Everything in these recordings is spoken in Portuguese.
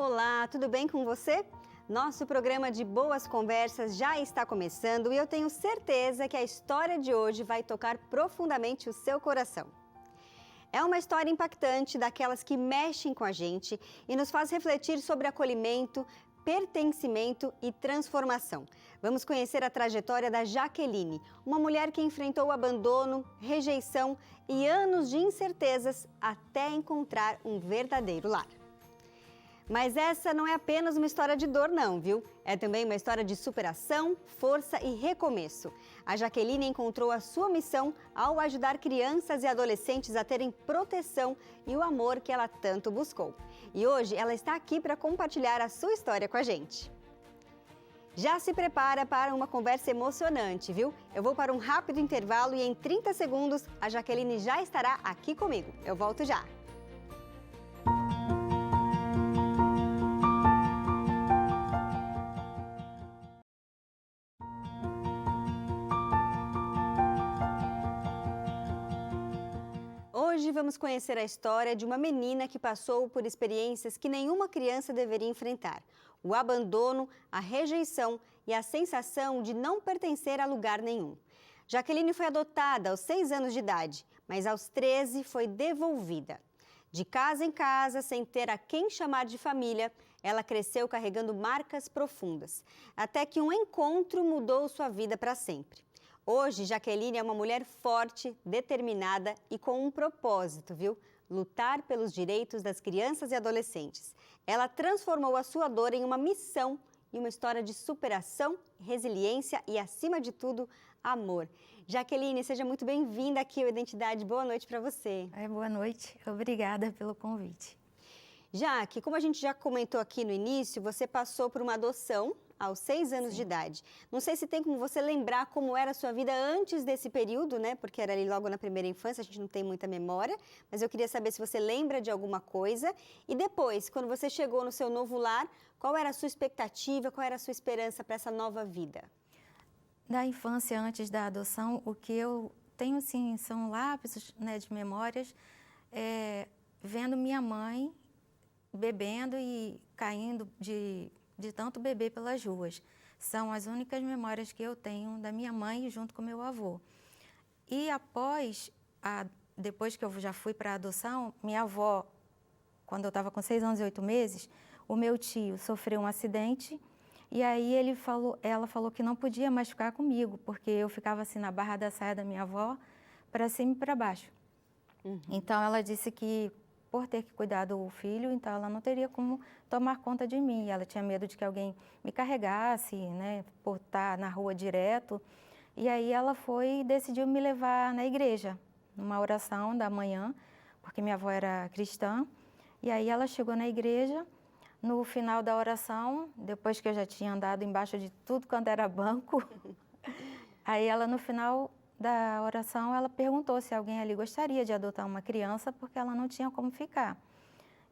Olá, tudo bem com você? Nosso programa de boas conversas já está começando e eu tenho certeza que a história de hoje vai tocar profundamente o seu coração. É uma história impactante, daquelas que mexem com a gente e nos faz refletir sobre acolhimento, pertencimento e transformação. Vamos conhecer a trajetória da Jaqueline, uma mulher que enfrentou abandono, rejeição e anos de incertezas até encontrar um verdadeiro lar. Mas essa não é apenas uma história de dor não, viu? É também uma história de superação, força e recomeço. A Jaqueline encontrou a sua missão ao ajudar crianças e adolescentes a terem proteção e o amor que ela tanto buscou. E hoje ela está aqui para compartilhar a sua história com a gente. Já se prepara para uma conversa emocionante, viu? Eu vou para um rápido intervalo e em 30 segundos a Jaqueline já estará aqui comigo. Eu volto já. Hoje vamos conhecer a história de uma menina que passou por experiências que nenhuma criança deveria enfrentar. O abandono, a rejeição e a sensação de não pertencer a lugar nenhum. Jaqueline foi adotada aos 6 anos de idade, mas aos 13 foi devolvida. De casa em casa, sem ter a quem chamar de família, ela cresceu carregando marcas profundas, até que um encontro mudou sua vida para sempre. Hoje, Jaqueline é uma mulher forte, determinada e com um propósito, viu? Lutar pelos direitos das crianças e adolescentes. Ela transformou a sua dor em uma missão e uma história de superação, resiliência e, acima de tudo, amor. Jaqueline, seja muito bem-vinda aqui ao Identidade. Boa noite para você. Boa noite, obrigada pelo convite. Jaque, como a gente já comentou aqui no início, você passou por uma adoção aos 6 anos de idade. Não sei se tem como você lembrar como era a sua vida antes desse período, né? Porque era ali logo na primeira infância, a gente não tem muita memória. Mas eu queria saber se você lembra de alguma coisa. E depois, quando você chegou no seu novo lar, qual era a sua expectativa, qual era a sua esperança para essa nova vida? Da infância, antes da adoção, o que eu tenho, sim, são lapsos, né, de memórias, vendo minha mãe bebendo e caindo de tanto beber pelas ruas. São as únicas memórias que eu tenho da minha mãe junto com meu avô. E depois que eu já fui para a adoção, minha avó, quando eu estava com 6 anos e 8 meses, o meu tio sofreu um acidente e aí ela falou que não podia mais ficar comigo, porque eu ficava assim na barra da saia da minha avó, para cima e para baixo. Então ela disse que por ter que cuidar do filho, então ela não teria como tomar conta de mim. Ela tinha medo de que alguém me carregasse, né, por estar na rua direto. E aí ela foi e decidiu me levar na igreja, numa oração da manhã, porque minha avó era cristã. E aí ela chegou na igreja, no final da oração, depois que eu já tinha andado embaixo de tudo quanto era banco, aí ela no final da oração, ela perguntou se alguém ali gostaria de adotar uma criança, porque ela não tinha como ficar.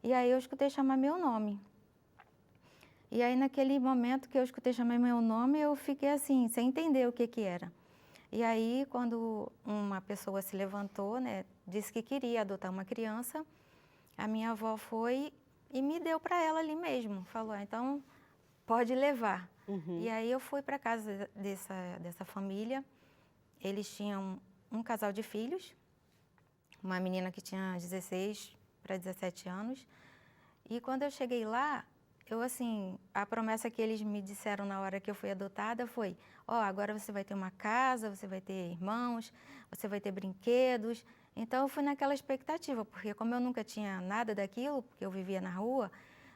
E aí eu escutei chamar meu nome. E aí naquele momento que eu escutei chamar meu nome, eu fiquei assim, sem entender o que era. E aí quando uma pessoa se levantou, né, disse que queria adotar uma criança, a minha avó foi e me deu para ela ali mesmo. Falou, então pode levar. E aí eu fui para casa dessa família. Eles tinham um casal de filhos, uma menina que tinha 16 para 17 anos. E quando eu cheguei lá, a promessa que eles me disseram na hora que eu fui adotada foi, agora você vai ter uma casa, você vai ter irmãos, você vai ter brinquedos. Então eu fui naquela expectativa, porque como eu nunca tinha nada daquilo, porque eu vivia na rua,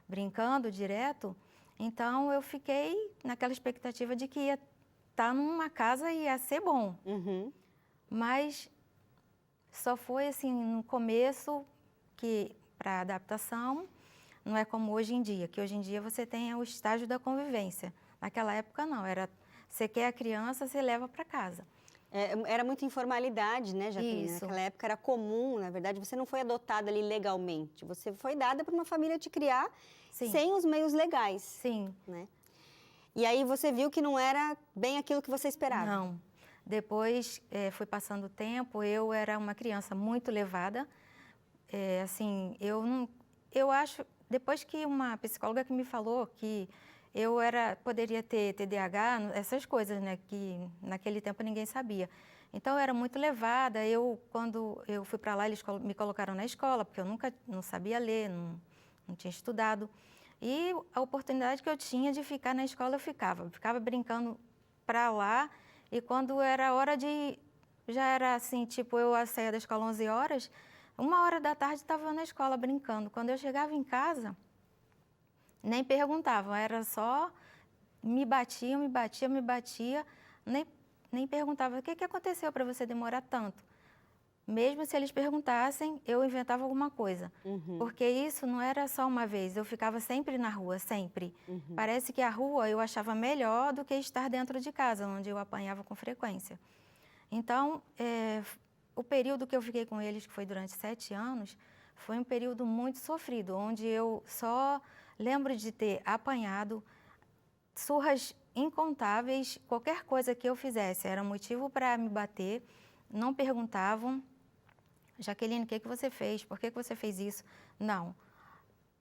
brincando direto, então eu fiquei naquela expectativa de que ia estar numa casa e ia ser bom. Mas só foi assim no começo que para adaptação, não é como hoje em dia, que hoje em dia você tem o estágio da convivência. Naquela época não, você quer a criança, você leva para casa. Era muita informalidade, né, Jaqueline? Isso. Naquela época era comum, na verdade, você não foi adotada ali legalmente. Você foi dada para uma família te criar sem os meios legais. Sim. Né? E aí você viu que não era bem aquilo que você esperava? Não. Depois foi passando o tempo, eu era uma criança muito levada. Eu acho depois que uma psicóloga que me falou que poderia ter TDAH, essas coisas, né, que naquele tempo ninguém sabia. Então, eu era muito levada. Quando eu fui para lá, eles me colocaram na escola, porque eu não sabia ler, não tinha estudado. E a oportunidade que eu tinha de ficar na escola, eu ficava brincando para lá. E quando era hora já era assim, tipo, eu saía da escola 11 horas, 1h da tarde estava na escola brincando. Quando eu chegava em casa, nem perguntavam, era só me batia, nem perguntava o que aconteceu para você demorar tanto. Mesmo se eles perguntassem, eu inventava alguma coisa. Porque isso não era só uma vez, eu ficava sempre na rua, sempre. Parece que a rua eu achava melhor do que estar dentro de casa, onde eu apanhava com frequência. Então, o período que eu fiquei com eles, que foi durante 7 anos, foi um período muito sofrido, onde eu só lembro de ter apanhado, surras incontáveis, qualquer coisa que eu fizesse era motivo para me bater, não perguntavam, Jaqueline, o que você fez? Por que você fez isso? Não.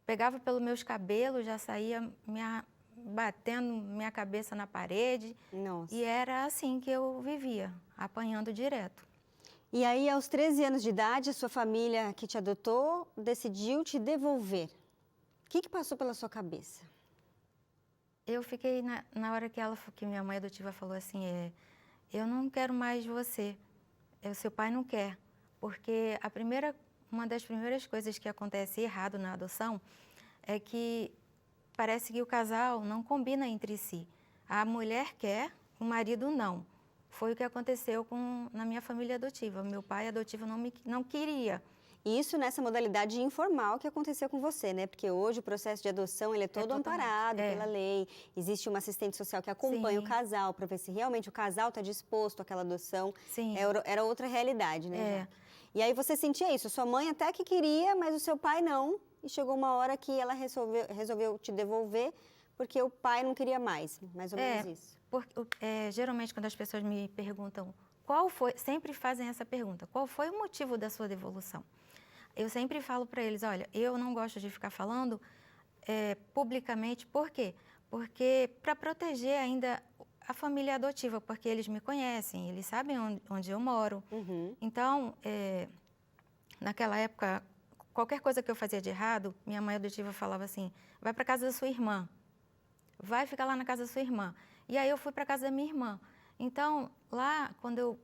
Pegava pelos meus cabelos, já saía batendo minha cabeça na parede. Nossa. E era assim que eu vivia, apanhando direto. E aí, aos 13 anos de idade, a sua família que te adotou decidiu te devolver. O que passou pela sua cabeça? Eu fiquei, na hora que minha mãe adotiva falou assim, eu não quero mais você, o seu pai não quer. Porque uma das primeiras coisas que acontece errado na adoção é que parece que o casal não combina entre si. A mulher quer, o marido não. Foi o que aconteceu na minha família adotiva. Meu pai adotivo não queria. Isso nessa modalidade informal que aconteceu com você, né? Porque hoje o processo de adoção ele é todo amparado pela lei. Existe uma assistente social que acompanha o casal para ver se realmente o casal está disposto àquela adoção. Sim. Era outra realidade, né? E aí você sentia isso, sua mãe até que queria, mas o seu pai não. E chegou uma hora que ela resolveu te devolver porque o pai não queria mais, mais ou menos isso. Geralmente quando as pessoas me perguntam sempre fazem essa pergunta, qual foi o motivo da sua devolução? Eu sempre falo para eles, olha, eu não gosto de ficar falando publicamente, por quê? Porque para proteger ainda a família adotiva, porque eles me conhecem, eles sabem onde eu moro. Então, naquela época, qualquer coisa que eu fazia de errado, minha mãe adotiva falava assim, vai para casa da sua irmã, vai ficar lá na casa da sua irmã. E aí eu fui para casa da minha irmã. Então, lá, quando eu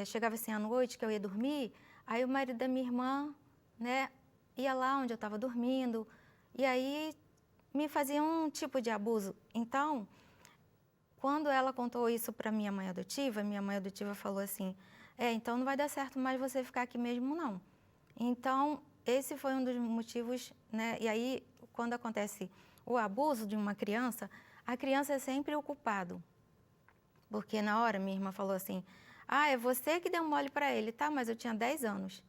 chegava assim à noite, que eu ia dormir, aí o marido da minha irmã, né, ia lá onde eu estava dormindo, e aí me fazia um tipo de abuso. Então, quando ela contou isso para minha mãe adotiva falou assim, então não vai dar certo mais você ficar aqui mesmo, não. Então, esse foi um dos motivos, né, e aí, quando acontece o abuso de uma criança, a criança é sempre o culpado. Porque na hora minha irmã falou assim, é você que deu mole para ele, tá? Mas eu tinha 10 anos.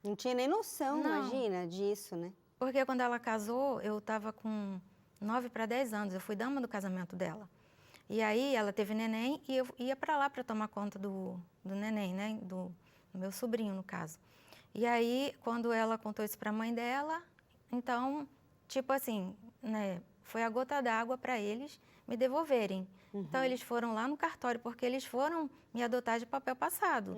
Não tinha nem noção, imagina, disso, né? Porque quando ela casou, eu estava com 9 para 10 anos, eu fui dama do casamento dela. E aí ela teve neném e eu ia para lá para tomar conta do neném, né? Do meu sobrinho, no caso. E aí, quando ela contou isso para a mãe dela, então, tipo assim, né? Foi a gota d'água para eles me devolverem. Então, eles foram lá no cartório, porque eles foram me adotar de papel passado.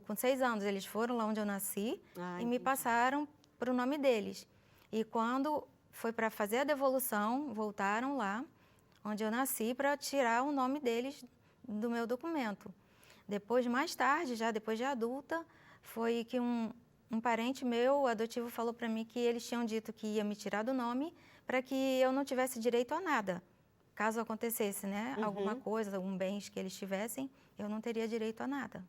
Com 6 anos, eles foram lá onde eu nasci e me passaram para o nome deles. E quando foi para fazer a devolução, voltaram lá onde eu nasci para tirar o nome deles do meu documento. Depois, mais tarde, já depois de adulta, foi que um parente meu adotivo falou para mim que eles tinham dito que ia me tirar do nome para que eu não tivesse direito a nada. Caso acontecesse, né, alguma coisa, algum bens que eles tivessem, eu não teria direito a nada.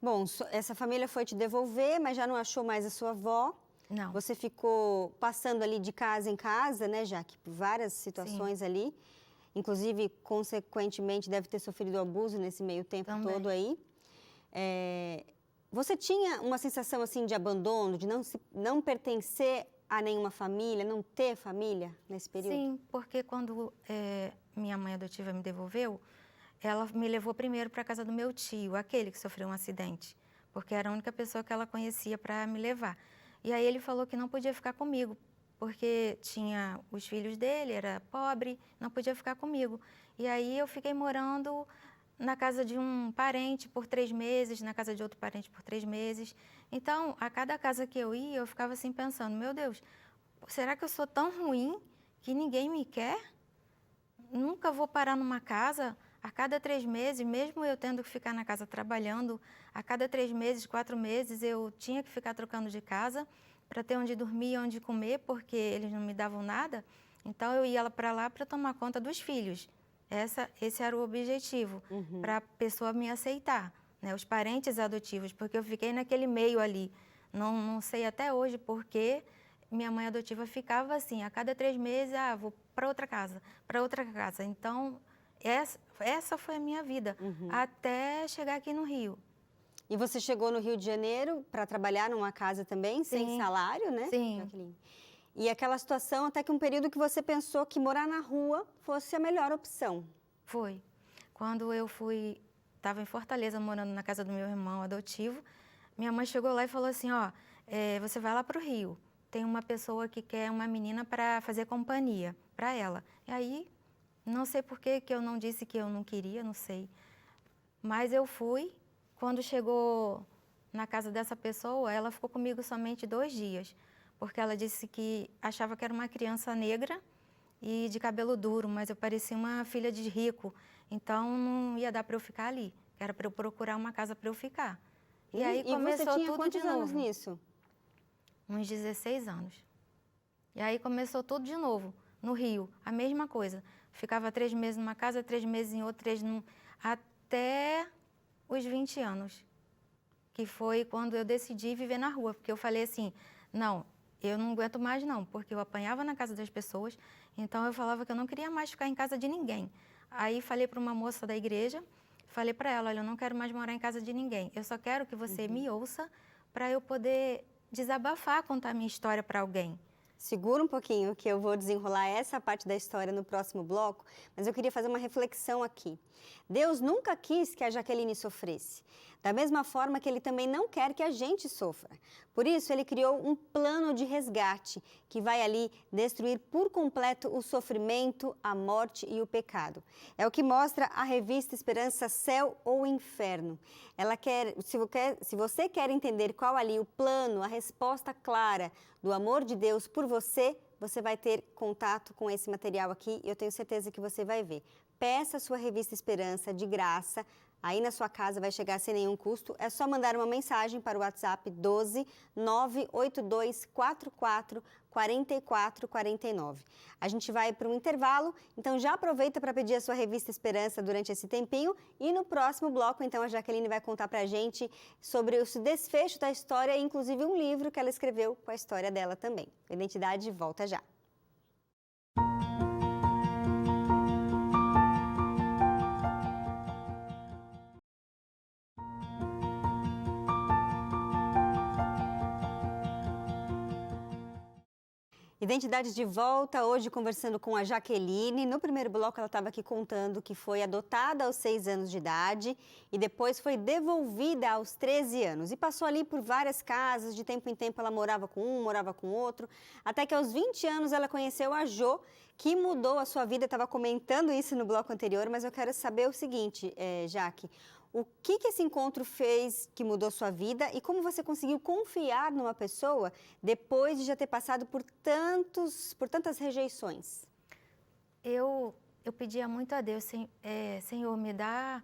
Bom, essa família foi te devolver, mas já não achou mais a sua avó. Não. Você ficou passando ali de casa em casa, né, Jaque, por várias situações ali. Inclusive, consequentemente, deve ter sofrido abuso nesse meio tempo todo aí. Você tinha uma sensação assim de abandono, de não pertencer a nenhuma família, não ter família nesse período? Sim, porque quando minha mãe adotiva me devolveu, ela me levou primeiro para a casa do meu tio, aquele que sofreu um acidente, porque era a única pessoa que ela conhecia para me levar. E aí ele falou que não podia ficar comigo, porque tinha os filhos dele, era pobre, não podia ficar comigo. E aí eu fiquei morando na casa de um parente por 3 meses, na casa de outro parente por 3 meses. Então, a cada casa que eu ia, eu ficava assim pensando, meu Deus, será que eu sou tão ruim que ninguém me quer? Nunca vou parar numa casa a cada 3 meses, mesmo eu tendo que ficar na casa trabalhando, a cada 3 meses, 4 meses, eu tinha que ficar trocando de casa para ter onde dormir e onde comer, porque eles não me davam nada. Então, eu ia para lá para tomar conta dos filhos. Esse era o objetivo, para a pessoa me aceitar, né? Os parentes adotivos, porque eu fiquei naquele meio ali. Não sei até hoje por que minha mãe adotiva ficava assim, a cada 3 meses, vou para outra casa, para outra casa. Então, essa foi a minha vida, até chegar aqui no Rio. E você chegou no Rio de Janeiro para trabalhar numa casa também, sem salário, né? Sim. Jaqueline? E aquela situação até que um período que você pensou que morar na rua fosse a melhor opção. Foi. Quando eu estava em Fortaleza, morando na casa do meu irmão adotivo, minha mãe chegou lá e falou assim, você vai lá para o Rio, tem uma pessoa que quer uma menina para fazer companhia para ela. E aí, não sei por que eu não disse que eu não queria, não sei. Mas eu fui. Quando chegou na casa dessa pessoa, ela ficou comigo somente 2 dias, porque ela disse que achava que era uma criança negra e de cabelo duro, mas eu parecia uma filha de rico, então não ia dar para eu ficar ali, era para eu procurar uma casa para eu ficar. E aí começou você tinha tudo quantos de anos novo. nisso? Uns 16 anos. E aí começou tudo de novo, no Rio, a mesma coisa. Ficava 3 meses numa casa, 3 meses em outra, até os 20 anos, que foi quando eu decidi viver na rua, porque eu falei assim, não, eu não aguento mais não, porque eu apanhava na casa das pessoas, então eu falava que eu não queria mais ficar em casa de ninguém. Aí falei para uma moça da igreja, falei para ela, olha, eu não quero mais morar em casa de ninguém, eu só quero que você me ouça para eu poder desabafar, contar minha história para alguém. Segura um pouquinho que eu vou desenrolar essa parte da história no próximo bloco, mas eu queria fazer uma reflexão aqui. Deus nunca quis que a Jaqueline sofresse, da mesma forma que Ele também não quer que a gente sofra. Por isso, Ele criou um plano de resgate que vai ali destruir por completo o sofrimento, a morte e o pecado. É o que mostra a revista Esperança Céu ou Inferno. Ela quer, se você quer entender qual ali o plano, a resposta clara do amor de Deus por você, você vai ter contato com esse material aqui e eu tenho certeza que você vai ver. Peça a sua revista Esperança de graça, aí na sua casa vai chegar sem nenhum custo. É só mandar uma mensagem para o WhatsApp 12 982 44 44 49. A gente vai para um intervalo, então já aproveita para pedir a sua revista Esperança durante esse tempinho e no próximo bloco, então, a Jaqueline vai contar para a gente sobre o desfecho da história, inclusive um livro que ela escreveu com a história dela também. Identidade volta já. Identidade de volta, hoje conversando com a Jaqueline. No primeiro bloco ela estava aqui contando que foi adotada aos 6 anos de idade e depois foi devolvida aos 13 anos. E passou ali por várias casas, de tempo em tempo ela morava com um, morava com outro, até que aos 20 anos ela conheceu a Jo, que mudou a sua vida. Eu estava comentando isso no bloco anterior, mas eu quero saber o seguinte, Jaque. O que esse encontro fez que mudou sua vida e como você conseguiu confiar numa pessoa depois de já ter passado por tantas rejeições? Eu pedia muito a Deus, Senhor, me dá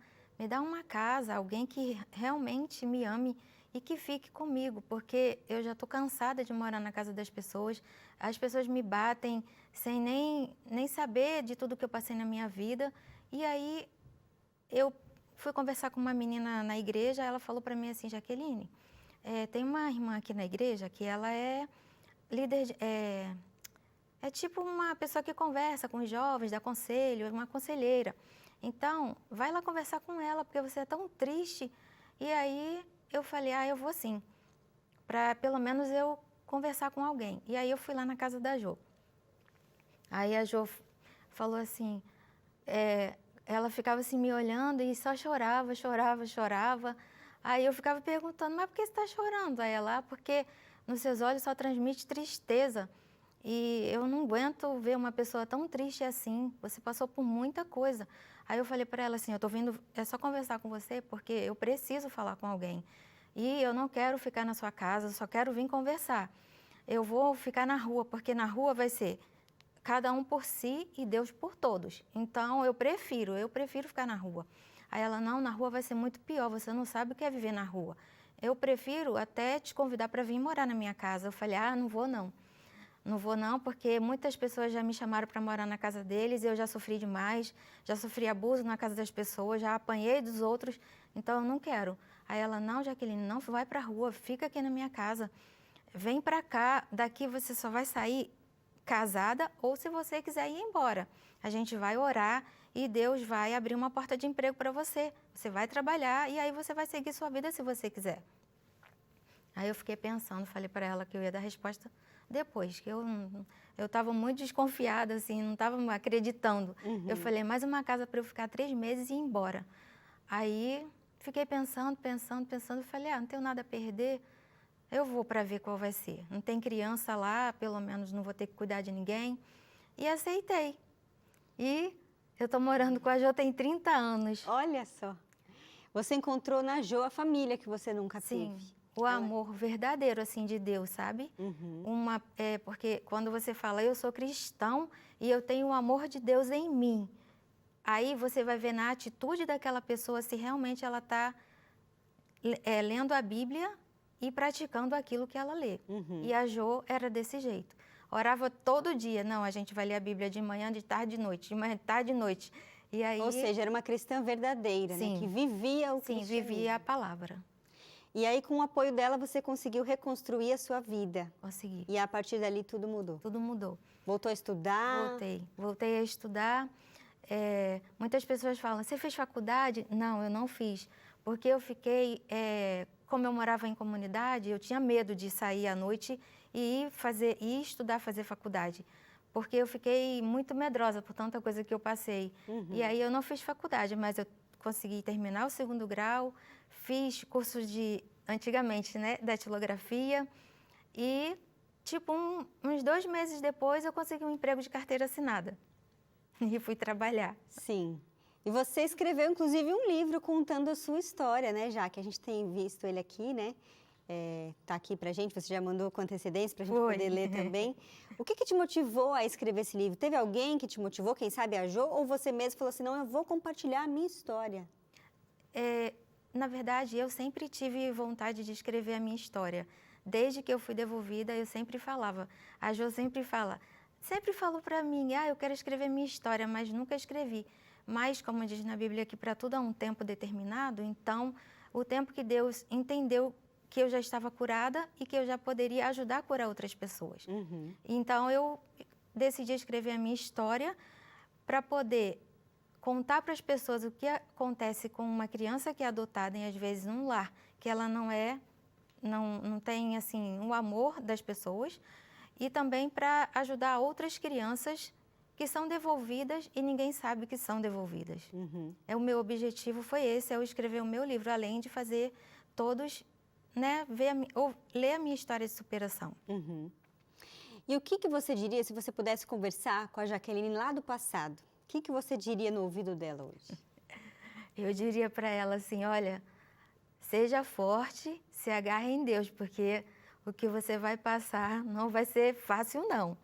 uma casa, alguém que realmente me ame e que fique comigo, porque eu já estou cansada de morar na casa das pessoas. As pessoas me batem sem nem saber de tudo que eu passei na minha vida. E aí eu fui conversar com uma menina na igreja, ela falou para mim assim, Jaqueline, tem uma irmã aqui na igreja que ela é líder, é tipo uma pessoa que conversa com os jovens, dá conselho, uma conselheira. Então, vai lá conversar com ela, porque você é tão triste. E aí eu falei, eu vou sim, para pelo menos eu conversar com alguém. E aí eu fui lá na casa da Jo. Aí a Jo falou assim, ela ficava assim me olhando e só chorava. Aí eu ficava perguntando, mas por que você está chorando? Aí ela, porque nos seus olhos só transmite tristeza. E eu não aguento ver uma pessoa tão triste assim. Você passou por muita coisa. Aí eu falei para ela assim, eu tô vindo, é só conversar com você porque eu preciso falar com alguém. E eu não quero ficar na sua casa, eu só quero vir conversar. Eu vou ficar na rua, porque na rua vai ser cada um por si e Deus por todos. Então eu prefiro ficar na rua. Aí ela, não, na rua vai ser muito pior, você não sabe o que é viver na rua. Eu prefiro até te convidar para vir morar na minha casa. Eu falei, não vou não. Não vou não, porque muitas pessoas já me chamaram para morar na casa deles e eu já sofri demais, já sofri abuso na casa das pessoas, já apanhei dos outros, então eu não quero. Aí ela, não, Jaqueline, não vai para a rua, fica aqui na minha casa. Vem para cá, daqui você só vai sair casada ou se você quiser ir embora. A gente vai orar e Deus vai abrir uma porta de emprego para você. Você vai trabalhar e aí você vai seguir sua vida se você quiser. Aí eu fiquei pensando, falei para ela que eu ia dar resposta depois, que eu estava muito desconfiada, assim, não estava acreditando. Eu falei, mais uma casa para eu ficar 3 meses e ir embora. Aí fiquei pensando, falei, não tenho nada a perder, eu vou para ver qual vai ser. Não tem criança lá, pelo menos não vou ter que cuidar de ninguém. E aceitei. E eu estou morando com a Jo tem 30 anos. Olha só. Você encontrou na Jo a família que você nunca Sim, teve. o amor verdadeiro, assim, de Deus, sabe? Porque quando você fala, eu sou cristão e eu tenho o amor de Deus em mim, aí você vai ver na atitude daquela pessoa se realmente ela está lendo a Bíblia e praticando aquilo que ela lê. E a Jo era desse jeito. Orava todo dia. Não, a gente vai ler a Bíblia de manhã, de tarde, de noite. De manhã, de tarde, de noite. E aí, ou seja, era uma cristã verdadeira, né? Que vivia o cristianismo. Sim, vivia a palavra. E aí, com o apoio dela, você conseguiu reconstruir a sua vida. Consegui. E a partir dali tudo mudou. Tudo mudou. Voltou a estudar? Voltei a estudar. Muitas pessoas falam, você fez faculdade? Não, eu não fiz. Porque eu fiquei, como eu morava em comunidade, eu tinha medo de sair à noite e ir estudar, fazer faculdade. Porque eu fiquei muito medrosa por tanta coisa que eu passei. E aí eu não fiz faculdade, mas eu consegui terminar o 2º grau, fiz cursos antigamente, né, datilografia. E, tipo, uns 2 meses depois, eu consegui um emprego de carteira assinada. E fui trabalhar. Sim. E você escreveu, inclusive, um livro contando a sua história, né? Já que a gente tem visto ele aqui, né? Tá aqui pra gente, você já mandou com antecedência pra gente poder ler também. O que te motivou a escrever esse livro? Teve alguém que te motivou, quem sabe a Jo, ou você mesmo falou assim, não, eu vou compartilhar a minha história? Na verdade, eu sempre tive vontade de escrever a minha história. Desde que eu fui devolvida, eu sempre falava. A Jo sempre falou para mim, eu quero escrever minha história, mas nunca escrevi. Mas, como diz na Bíblia, que para tudo há um tempo determinado, então, o tempo que Deus entendeu que eu já estava curada e que eu já poderia ajudar a curar outras pessoas. Então, eu decidi escrever a minha história para poder contar para as pessoas o que acontece com uma criança que é adotada, e às vezes num lar, que ela não tem, assim, o amor das pessoas, e também para ajudar outras crianças que são devolvidas e ninguém sabe que são devolvidas. O meu objetivo foi esse, eu escrever o meu livro, além de fazer todos, né, ler a minha história de superação. E o que você diria se você pudesse conversar com a Jaqueline lá do passado? O que você diria no ouvido dela hoje? Eu diria para ela assim, olha, seja forte, se agarre em Deus, porque o que você vai passar não vai ser fácil, não.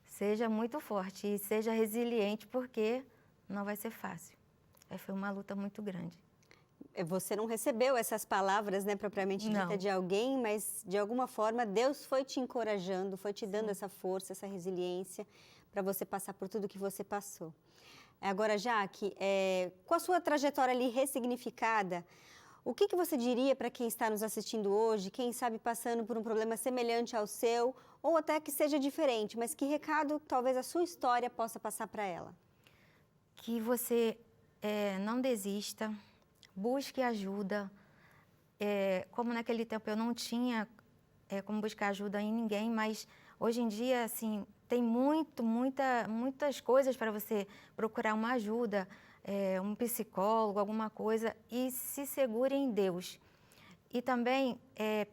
Seja muito forte e seja resiliente, porque não vai ser fácil. Foi uma luta muito grande. Você não recebeu essas palavras, né, propriamente dita de alguém, mas de alguma forma Deus foi te encorajando, foi te dando essa força, essa resiliência para você passar por tudo que você passou. Agora, Jaque, com a sua trajetória ali ressignificada, o que você diria para quem está nos assistindo hoje, quem sabe passando por um problema semelhante ao seu, ou até que seja diferente, mas que recado talvez a sua história possa passar para ela? Que você não desista, busque ajuda. Como naquele tempo eu não tinha como buscar ajuda em ninguém, mas hoje em dia, assim, tem muitas coisas para você procurar uma ajuda, um psicólogo, alguma coisa, e se segure em Deus. E também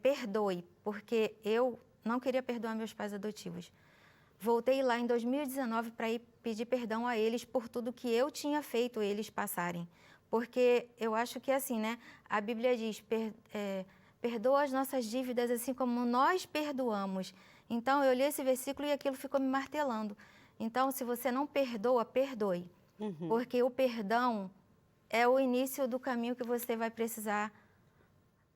perdoe, porque eu não queria perdoar meus pais adotivos. Voltei lá em 2019 para ir pedir perdão a eles por tudo que eu tinha feito eles passarem. Porque eu acho que assim, né? A Bíblia diz, perdoa as nossas dívidas assim como nós perdoamos. Então, eu li esse versículo e aquilo ficou me martelando. Então, se você não perdoa, perdoe. Porque o perdão é o início do caminho que você vai precisar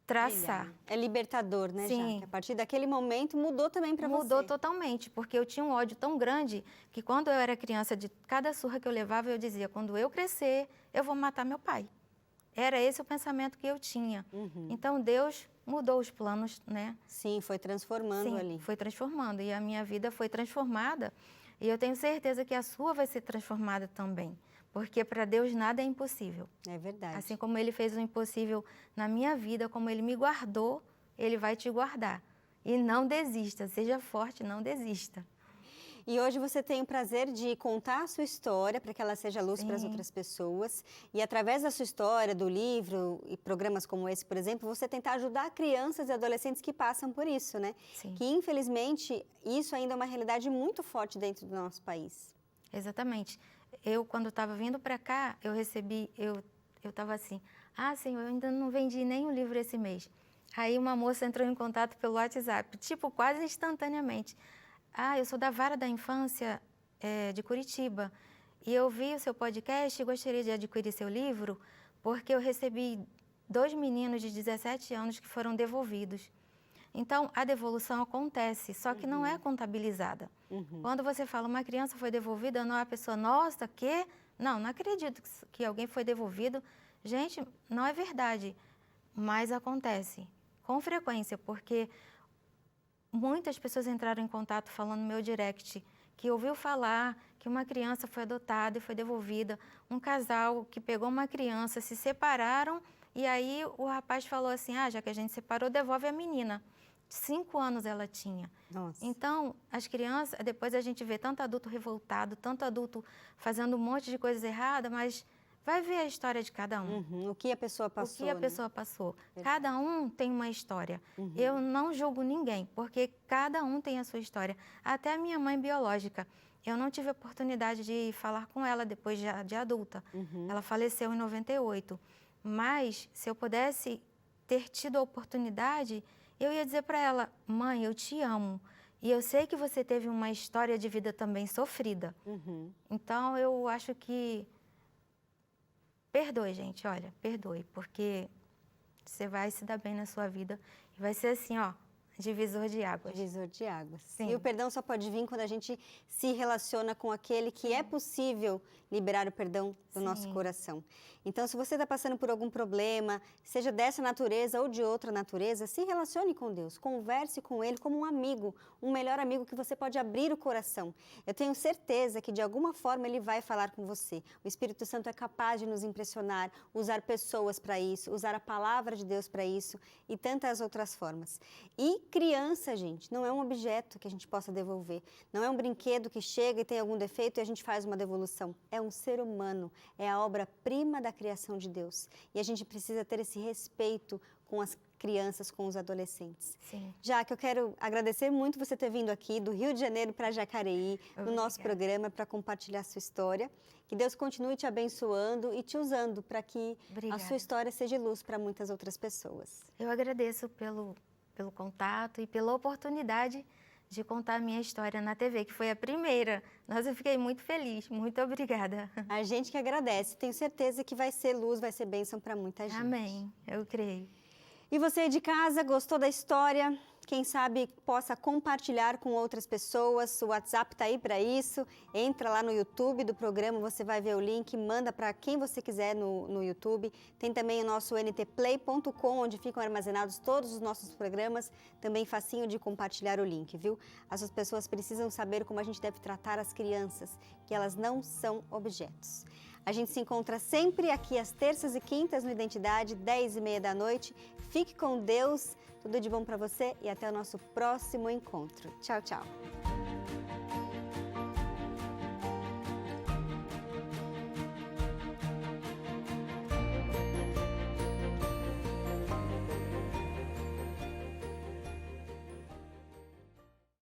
traçar. Legal. É libertador, né, Sim. Jaque? A partir daquele momento mudou também para você. Mudou totalmente, porque eu tinha um ódio tão grande que quando eu era criança, de cada surra que eu levava, eu dizia, quando eu crescer, eu vou matar meu pai. Era esse o pensamento que eu tinha. Então, Deus mudou os planos, né? Sim, foi transformando Sim, ali. foi transformando. E a minha vida foi transformada. E eu tenho certeza que a sua vai ser transformada também. Porque para Deus nada é impossível. É verdade. Assim como Ele fez o impossível na minha vida, como Ele me guardou, Ele vai te guardar. E não desista, seja forte, não desista. E hoje você tem o prazer de contar a sua história para que ela seja luz para as outras pessoas. E através da sua história, do livro e programas como esse, por exemplo, você tentar ajudar crianças e adolescentes que passam por isso, né? Sim. Que infelizmente isso ainda é uma realidade muito forte dentro do nosso país. Exatamente. Eu, quando estava vindo para cá, eu estava assim, Senhor, eu ainda não vendi nenhum livro esse mês. Aí uma moça entrou em contato pelo WhatsApp, tipo, quase instantaneamente. Eu sou da Vara da Infância de Curitiba e eu vi o seu podcast e gostaria de adquirir seu livro porque eu recebi 2 meninos de 17 anos que foram devolvidos. Então, a devolução acontece, só que não é contabilizada. Quando você fala uma criança foi devolvida, não é a pessoa, nossa, que? Não acredito que alguém foi devolvido. Gente, não é verdade, mas acontece com frequência, porque muitas pessoas entraram em contato falando no meu direct que ouviu falar que uma criança foi adotada e foi devolvida, um casal que pegou uma criança, se separaram e aí o rapaz falou assim, já que a gente separou, devolve a menina. 5 anos ela tinha. Nossa. Então, as crianças, depois a gente vê tanto adulto revoltado, tanto adulto fazendo um monte de coisas erradas, mas vai ver a história de cada um. O que a pessoa passou. O que a pessoa passou. Cada um tem uma história. Eu não julgo ninguém, porque cada um tem a sua história. Até a minha mãe biológica. Eu não tive a oportunidade de falar com ela depois de adulta. Ela faleceu em 98. Mas, se eu pudesse ter tido a oportunidade, eu ia dizer para ela, mãe, eu te amo. E eu sei que você teve uma história de vida também sofrida. Então, eu acho que perdoe, gente, olha, perdoe, porque você vai se dar bem na sua vida e vai ser assim, divisor de águas. Divisor de águas. Sim. E o perdão só pode vir quando a gente se relaciona com aquele que é possível liberar o perdão do nosso coração. Então, se você está passando por algum problema, seja dessa natureza ou de outra natureza, se relacione com Deus, converse com Ele como um amigo, um melhor amigo que você pode abrir o coração. Eu tenho certeza que de alguma forma Ele vai falar com você. O Espírito Santo é capaz de nos impressionar, usar pessoas para isso, usar a palavra de Deus para isso e tantas outras formas. E criança, gente, não é um objeto que a gente possa devolver, não é um brinquedo que chega e tem algum defeito e a gente faz uma devolução. É um ser humano, é a obra-prima da criação de Deus. E a gente precisa ter esse respeito com as crianças, com os adolescentes. Sim. Jaque, eu quero agradecer muito você ter vindo aqui do Rio de Janeiro para Jacareí, no nosso programa, para compartilhar a sua história. Que Deus continue te abençoando e te usando para que a sua história seja luz para muitas outras pessoas. Eu agradeço pelo contato e pela oportunidade de contar a minha história na TV, que foi a primeira. Nossa, eu fiquei muito feliz. Muito obrigada. A gente que agradece. Tenho certeza que vai ser luz, vai ser bênção para muita gente. Amém. Eu creio. E você de casa, gostou da história? Quem sabe possa compartilhar com outras pessoas. O WhatsApp está aí para isso. Entra lá no YouTube do programa, você vai ver o link, manda para quem você quiser no YouTube. Tem também o nosso ntplay.com, onde ficam armazenados todos os nossos programas. Também facinho de compartilhar o link, viu? As pessoas precisam saber como a gente deve tratar as crianças, que elas não são objetos. A gente se encontra sempre aqui às terças e quintas no Identidade, 10h30 da noite. Fique com Deus, tudo de bom para você e até o nosso próximo encontro. Tchau, tchau.